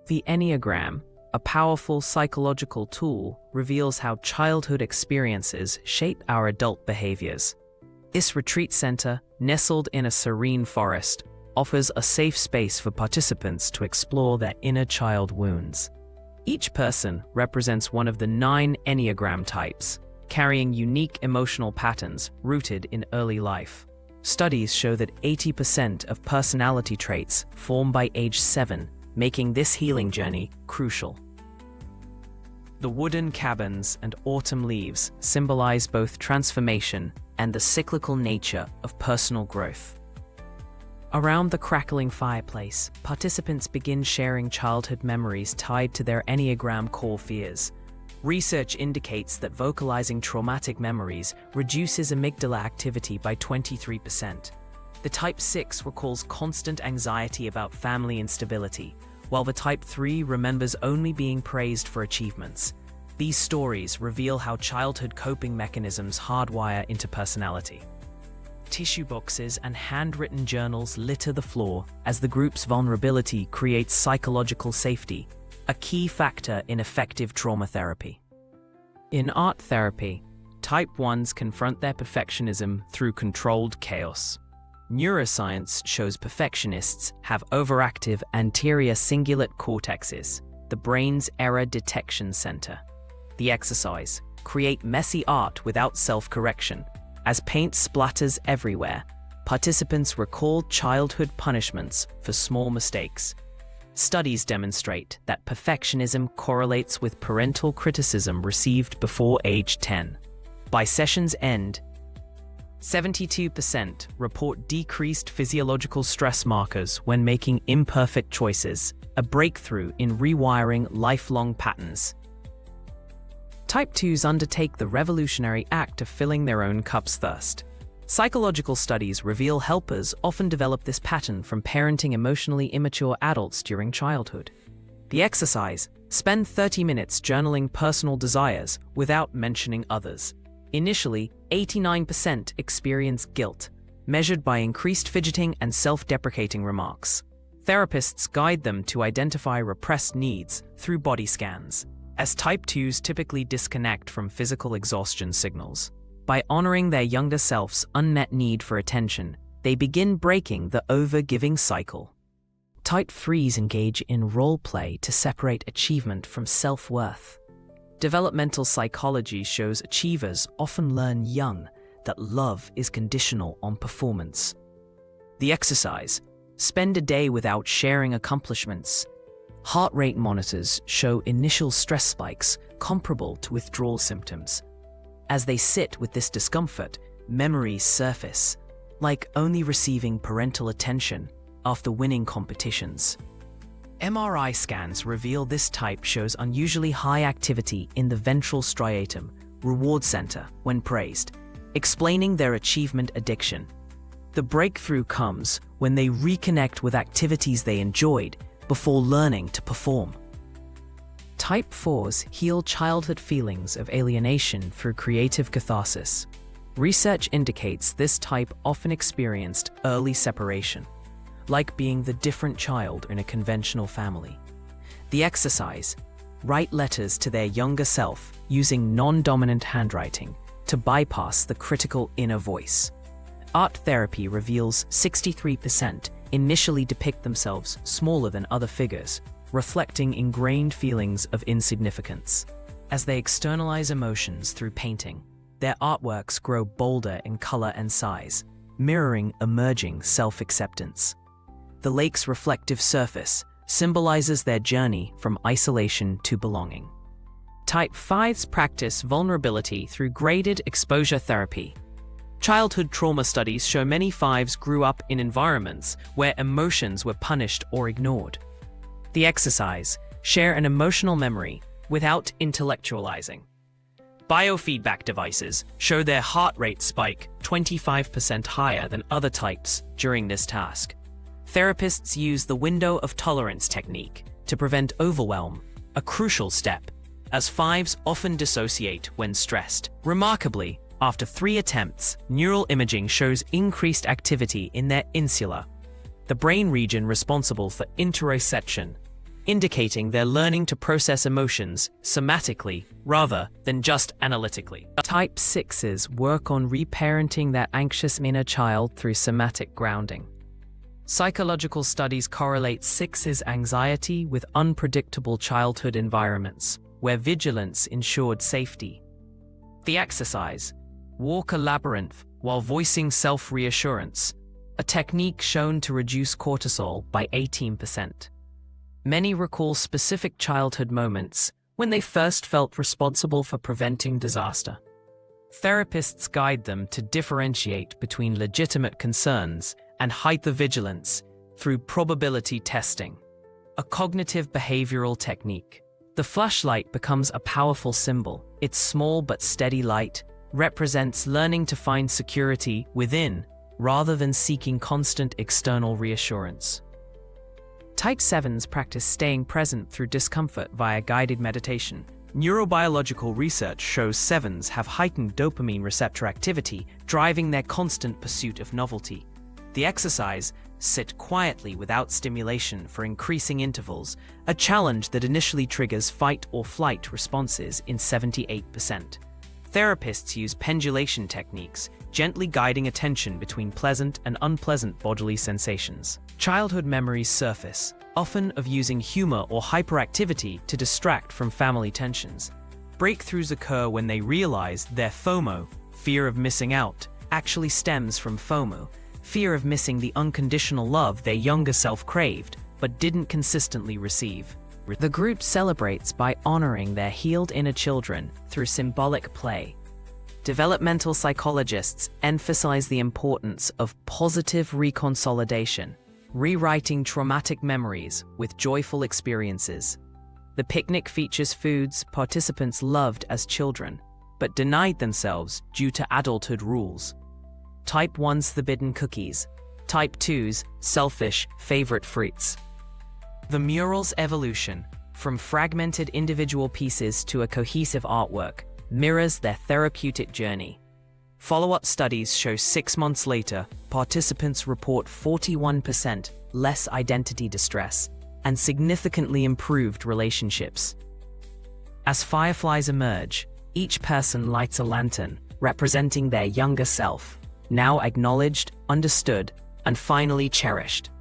The Enneagram, a powerful psychological tool, reveals how childhood experiences shape our adult behaviors. This retreat center, nestled in a serene forest, offers a safe space for participants to explore their inner child wounds. Each person represents one of the 9 Enneagram types, carrying unique emotional patterns rooted in early life. Studies show that 80% of personality traits form by age 7, making this healing journey crucial. The wooden cabins and autumn leaves symbolize both transformation and the cyclical nature of personal growth. Around the crackling fireplace, participants begin sharing childhood memories tied to their Enneagram core fears. Research indicates that vocalizing traumatic memories reduces amygdala activity by 23%. The Type 6 recalls constant anxiety about family instability, while the Type 3 remembers only being praised for achievements. These stories reveal how childhood coping mechanisms hardwire into personality. Tissue boxes and handwritten journals litter the floor as the group's vulnerability creates psychological safety, a key factor in effective trauma therapy. In art therapy, Type 1s confront their perfectionism through controlled chaos. Neuroscience shows perfectionists have overactive anterior cingulate cortexes, the brain's error detection center. The exercise: create messy art without self-correction. As paint splatters everywhere, participants recall childhood punishments for small mistakes. Studies demonstrate that perfectionism correlates with parental criticism received before age 10. By session's end, 72% report decreased physiological stress markers when making imperfect choices, a breakthrough in rewiring lifelong patterns. Type 2s undertake the revolutionary act of filling their own cups first. Psychological studies reveal helpers often develop this pattern from parenting emotionally immature adults during childhood. The exercise: spend 30 minutes journaling personal desires without mentioning others. Initially, 89% experience guilt, measured by increased fidgeting and self-deprecating remarks. Therapists guide them to identify repressed needs through body scans, as Type 2s typically disconnect from physical exhaustion signals. By honoring their younger self's unmet need for attention, they begin breaking the over-giving cycle. Type 3s engage in role play to separate achievement from self-worth. Developmental psychology shows achievers often learn young that love is conditional on performance. The exercise: spend a day without sharing accomplishments. Heart rate monitors show initial stress spikes comparable to withdrawal symptoms. As they sit with this discomfort, memories surface, like only receiving parental attention after winning competitions. MRI scans reveal this type shows unusually high activity in the ventral striatum, reward center, when praised, explaining their achievement addiction. The breakthrough comes when they reconnect with activities they enjoyed before learning to perform. Type 4s heal childhood feelings of alienation through creative catharsis. Research indicates this type often experienced early separation, like being the different child in a conventional family. The exercise: write letters to their younger self using non-dominant handwriting to bypass the critical inner voice. Art therapy reveals 63% initially depict themselves smaller than other figures, reflecting ingrained feelings of insignificance. As they externalize emotions through painting, their artworks grow bolder in color and size, mirroring emerging self-acceptance. The lake's reflective surface symbolizes their journey from isolation to belonging. Type 5s practice vulnerability through graded exposure therapy. Childhood trauma studies show many 5s grew up in environments where emotions were punished or ignored. The exercise: share an emotional memory without intellectualizing. Biofeedback devices show their heart rate spike 25% higher than other types during this task. Therapists use the window of tolerance technique to prevent overwhelm, a crucial step, as 5s often dissociate when stressed. Remarkably, after 3 attempts, neural imaging shows increased activity in their insula, the brain region responsible for interoception, indicating they're learning to process emotions somatically rather than just analytically. Type 6s work on reparenting their anxious inner child through somatic grounding. Psychological studies correlate 6s' anxiety with unpredictable childhood environments, where vigilance ensured safety. The exercise, walk a labyrinth while voicing self-reassurance, a technique shown to reduce cortisol by 18%. Many recall specific childhood moments when they first felt responsible for preventing disaster. Therapists guide them to differentiate between legitimate concerns and hypervigilance through probability testing, a cognitive behavioral technique. The flashlight becomes a powerful symbol. Its small but steady light represents learning to find security within rather than seeking constant external reassurance. Type 7s practice staying present through discomfort via guided meditation. Neurobiological research shows 7s have heightened dopamine receptor activity, driving their constant pursuit of novelty. The exercise, sit quietly without stimulation for increasing intervals, a challenge that initially triggers fight or flight responses in 78%. Therapists use pendulation techniques, gently guiding attention between pleasant and unpleasant bodily sensations. Childhood memories surface, often of using humor or hyperactivity to distract from family tensions. Breakthroughs occur when they realize their FOMO, fear of missing out, actually stems from FOMO, fear of missing the unconditional love their younger self craved but didn't consistently receive. The group celebrates by honoring their healed inner children through symbolic play. Developmental psychologists emphasize the importance of positive reconsolidation, rewriting traumatic memories with joyful experiences. The picnic features foods participants loved as children, but denied themselves due to adulthood rules. Type 1's forbidden cookies. Type 2's selfish favorite fruits. The mural's evolution, from fragmented individual pieces to a cohesive artwork, mirrors their therapeutic journey. Follow-up studies show 6 months later, participants report 41% less identity distress and significantly improved relationships. As fireflies emerge, each person lights a lantern, representing their younger self, now acknowledged, understood, and finally cherished.